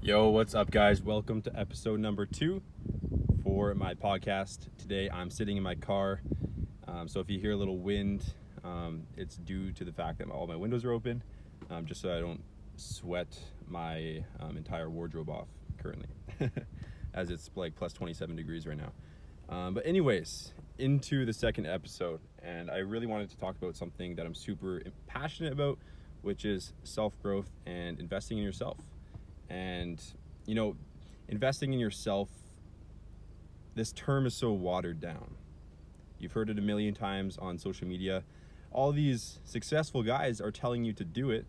Yo, what's up, guys? Welcome to episode number 2 for my podcast. Today, I'm sitting in my car. So if you hear a little wind, it's due to the fact that all my windows are open, just so I don't sweat my entire wardrobe off currently, as it's like plus 27 degrees right now. But anyways, into the second episode, and I really wanted to talk about something that I'm super passionate about, which is self-growth and investing in yourself. And, investing in yourself, this term is so watered down. You've heard it a million times on social media. All these successful guys are telling you to do it.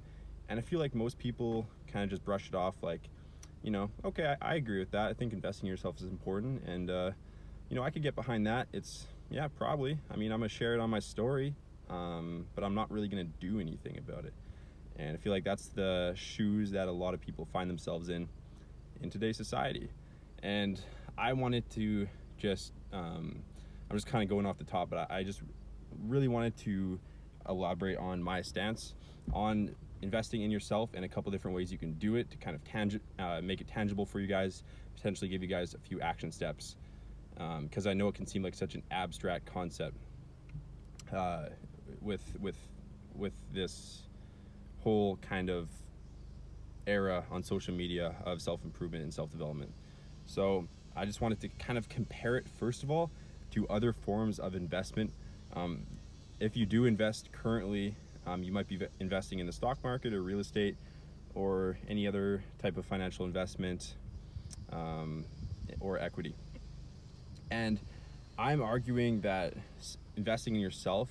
And I feel like most people kind of just brush it off like, okay, I agree with that. I think investing in yourself is important. And, I could get behind that. Yeah, probably. I'm going to share it on my story, but I'm not really going to do anything about it. And I feel like that's the shoes that a lot of people find themselves in today's society. And I wanted to I'm just kind of going off the top, but I just really wanted to elaborate on my stance on investing in yourself and a couple different ways you can do it to kind of make it tangible for you guys, potentially give you guys a few action steps. Because I know it can seem like such an abstract concept with this whole kind of era on social media of self-improvement and self-development. So I just wanted to kind of compare it, first of all, to other forms of investment. If you do invest currently, you might be investing in the stock market or real estate or any other type of financial investment or equity. And I'm arguing that investing in yourself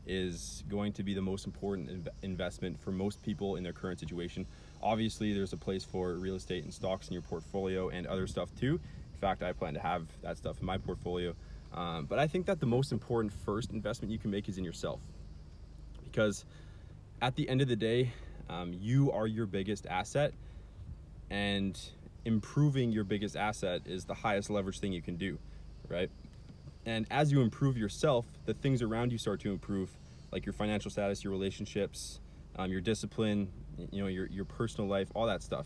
is going to be the most important investment for most people in their current situation. Obviously, there's a place for real estate and stocks in your portfolio and other stuff too. In fact, I plan to have that stuff in my portfolio. But I think that the most important first investment you can make is in yourself. Because at the end of the day, you are your biggest asset, and improving your biggest asset is the highest leverage thing you can do, right? And as you improve yourself, the things around you start to improve, like your financial status, your relationships, your discipline, your personal life, all that stuff.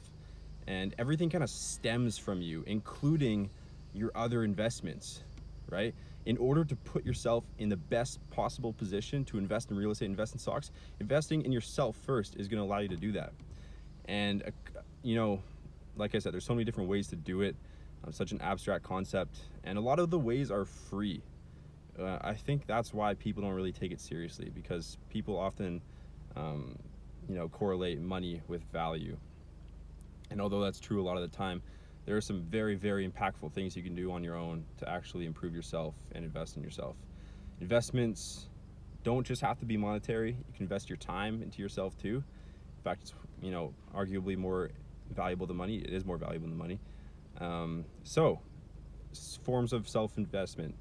And everything kind of stems from you, including your other investments, right? In order to put yourself in the best possible position to invest in real estate, invest in stocks, investing in yourself first is going to allow you to do that. And, like I said, there's so many different ways to do it. Such an abstract concept, and a lot of the ways are free. I think that's why people don't really take it seriously, because people often correlate money with value. And although that's true a lot of the time, there are some very, very impactful things you can do on your own to actually improve yourself and invest in yourself. Investments don't just have to be monetary. You can invest your time into yourself too. In fact, it's arguably more valuable than money. It is more valuable than money. So forms of self-investment,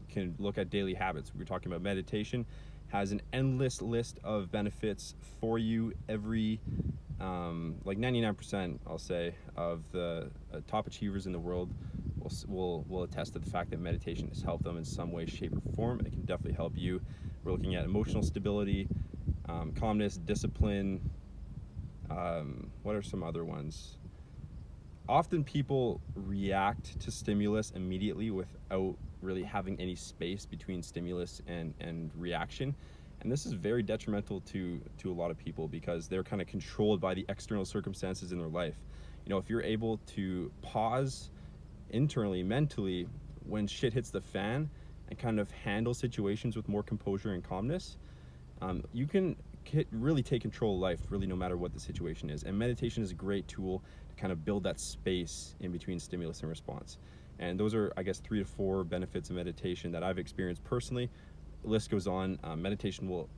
can look at daily habits. We were talking about meditation, has an endless list of benefits for you. Every like 99%, I'll say, of the top achievers in the world will attest to the fact that meditation has helped them in some way, shape, or form. It can definitely help you. We're looking at emotional stability, calmness, discipline. What are some other ones? Often people react to stimulus immediately without really having any space between stimulus and reaction. And this is very detrimental to a lot of people, because they're kind of controlled by the external circumstances in their life. If you're able to pause internally, mentally, when shit hits the fan, and kind of handle situations with more composure and calmness, you can really take control of life, really, no matter what the situation is. And meditation is a great tool to kind of build that space in between stimulus and response. And those are, I guess, 3 to 4 benefits of meditation that I've experienced personally. The list goes on. Meditation will,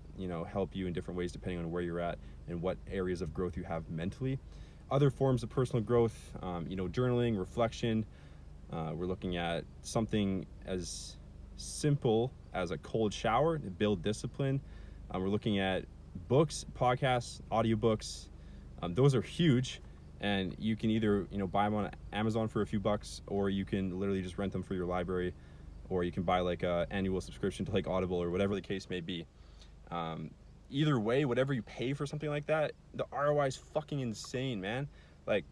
help you in different ways depending on where you're at and what areas of growth you have mentally. Other forms of personal growth, journaling, reflection. We're looking at something as simple as a cold shower to build discipline. We're looking at books, podcasts, audiobooks. Those are huge, and you can either buy them on Amazon for a few bucks, or you can literally just rent them for your library, or you can buy like a annual subscription to like Audible or whatever the case may be. Either way, whatever you pay for something like that, the ROI is fucking insane, man. Like,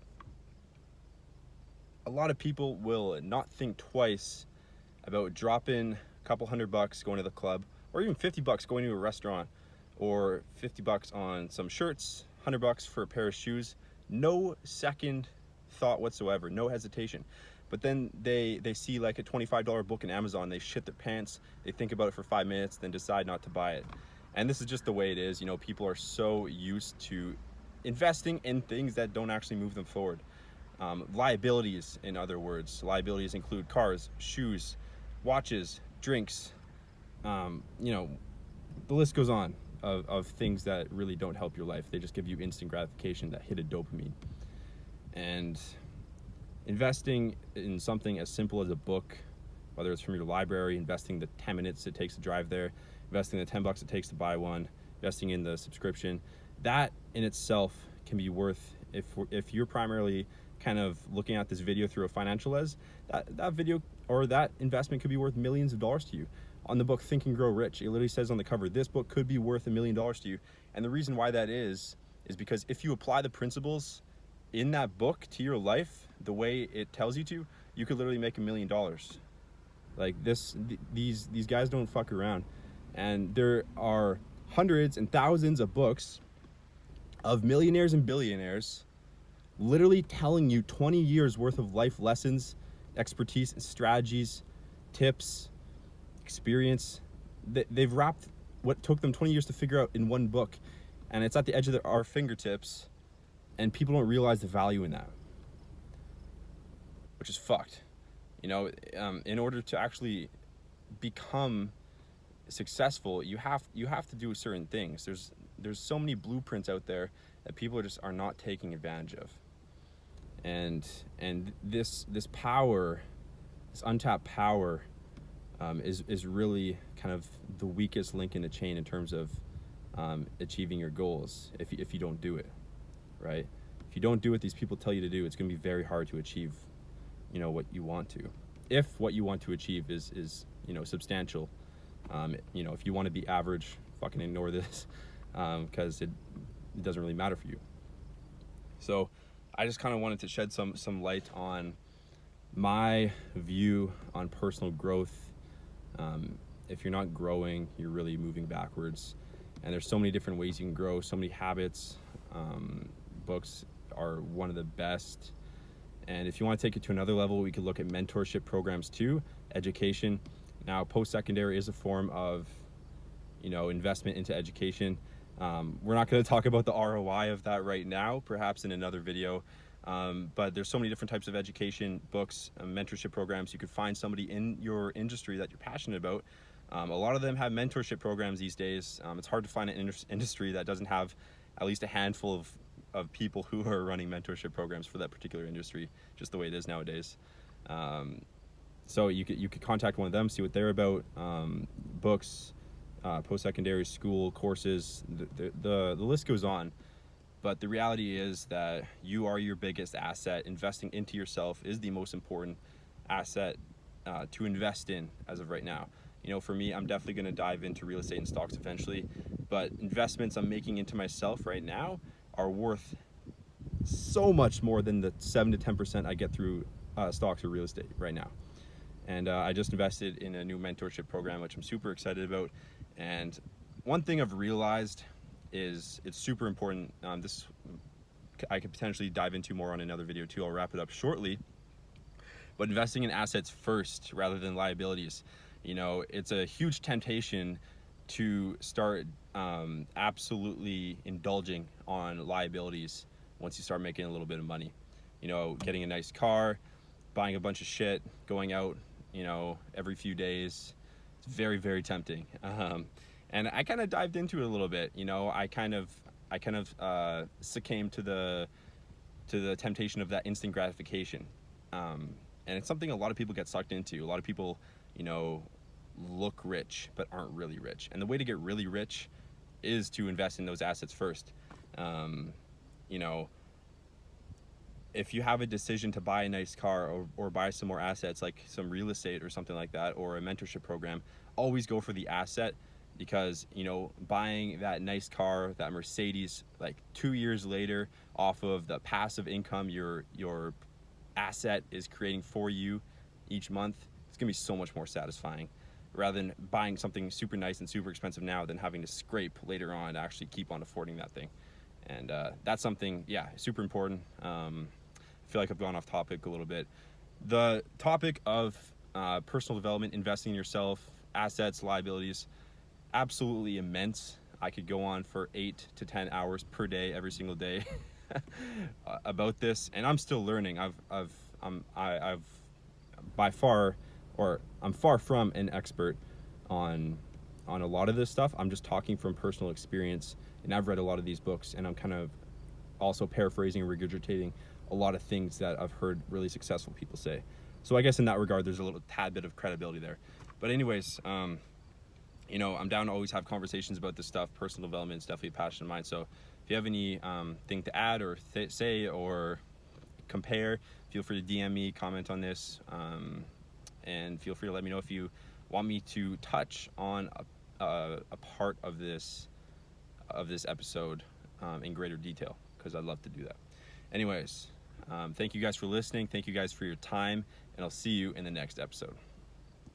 a lot of people will not think twice about dropping a couple $100 going to the club, or even $50 going to a restaurant, or $50 on some shirts, $100 for a pair of shoes. No second thought whatsoever, no hesitation. But then they see like a $25 book in Amazon, they shit their pants, they think about it for 5 minutes, then decide not to buy it. And this is just the way it is. You know, people are so used to investing in things that don't actually move them forward. Liabilities, in other words. Liabilities include cars, shoes, watches, drinks, you know, the list goes on of things that really don't help your life. They just give you instant gratification, that hit of dopamine. And investing in something as simple as a book, whether it's from your library, investing the 10 minutes it takes to drive there, investing the $10 it takes to buy one, investing in the subscription, that in itself can be worth, if you're primarily kind of looking at this video through a financial lens, that video or that investment could be worth millions of dollars to you. On the book Think and Grow Rich, it literally says on the cover, this book could be worth $1 million to you. And the reason why that is because if you apply the principles in that book to your life the way it tells you to, you could literally make $1 million. Like these guys don't fuck around. And there are hundreds and thousands of books of millionaires and billionaires literally telling you 20 years worth of life lessons, expertise, strategies, tips, experience. They've wrapped what took them 20 years to figure out in one book, and it's at the edge of our fingertips, and people don't realize the value in that, which is fucked. You know, in order to actually become successful, you have to do certain things. There's so many blueprints out there that people are not taking advantage of. And this power, this untapped power, is really kind of the weakest link in the chain in terms of achieving your goals. If you don't do it, right? If you don't do what these people tell you to do, it's going to be very hard to achieve, you know, what you want to. If what you want to achieve is you know, substantial. You know, if you want to be average, fucking ignore this, because it doesn't really matter for you. So I just kind of wanted to shed some light on my view on personal growth. If you're not growing, you're really moving backwards. And there's so many different ways you can grow, so many habits. Books are one of the best. And if you want to take it to another level, we could look at mentorship programs too, education. Now, post-secondary is a form of, you know, investment into education. We're not going to talk about the ROI of that right now, perhaps in another video. But there's so many different types of education, books, mentorship programs. You could find somebody in your industry that you're passionate about. A lot of them have mentorship programs these days. It's hard to find an industry that doesn't have at least a handful of people who are running mentorship programs for that particular industry, just the way it is nowadays. So you could contact one of them, see what they're about. Books, post-secondary school courses, the list goes on. But the reality is that you are your biggest asset. Investing into yourself is the most important asset to invest in as of right now. You know, for me, I'm definitely going to dive into real estate and stocks eventually, but investments I'm making into myself right now are worth so much more than the 7 to 10% I get through stocks or real estate right now. And I just invested in a new mentorship program, which I'm super excited about. And one thing I've realized is it's super important. This I could potentially dive into more on another video too. I'll wrap it up shortly. But investing in assets first rather than liabilities. You know, it's a huge temptation to start absolutely indulging on liabilities once you start making a little bit of money. You know, getting a nice car, buying a bunch of shit, going out, you know, every few days. It's very, very tempting. And I kind of dived into it a little bit. You know, I kind of succumbed to the temptation of that instant gratification. And it's something a lot of people get sucked into. A lot of people, you know, look rich but aren't really rich. And the way to get really rich is to invest in those assets first. You know, if you have a decision to buy a nice car or buy some more assets like some real estate or something like that, or a mentorship program, always go for the asset. Because, you know, buying that nice car, that Mercedes, like 2 years later, off of the passive income you're asset is creating for you each month, it's gonna be so much more satisfying, rather than buying something super nice and super expensive now than having to scrape later on to actually keep on affording that thing. And that's something, yeah, super important. I feel like I've gone off topic a little bit. The topic of personal development, investing in yourself, assets, liabilities, absolutely immense. I could go on for 8 to 10 hours per day, every single day, about this, and I'm still learning. I've by far, or I'm far from an expert on a lot of this stuff. I'm just talking from personal experience, and I've read a lot of these books, and I'm kind of also paraphrasing and regurgitating a lot of things that I've heard really successful people say. So I guess in that regard, there's a little tad bit of credibility there. But anyways, you know, I'm down to always have conversations about this stuff. Personal development is definitely a passion of mine. So if you have any thing to add or say or compare, feel free to DM me, comment on this, and feel free to let me know if you want me to touch on a part of this episode in greater detail, because I'd love to do that. Anyways, thank you guys for listening. Thank you guys for your time, and I'll see you in the next episode.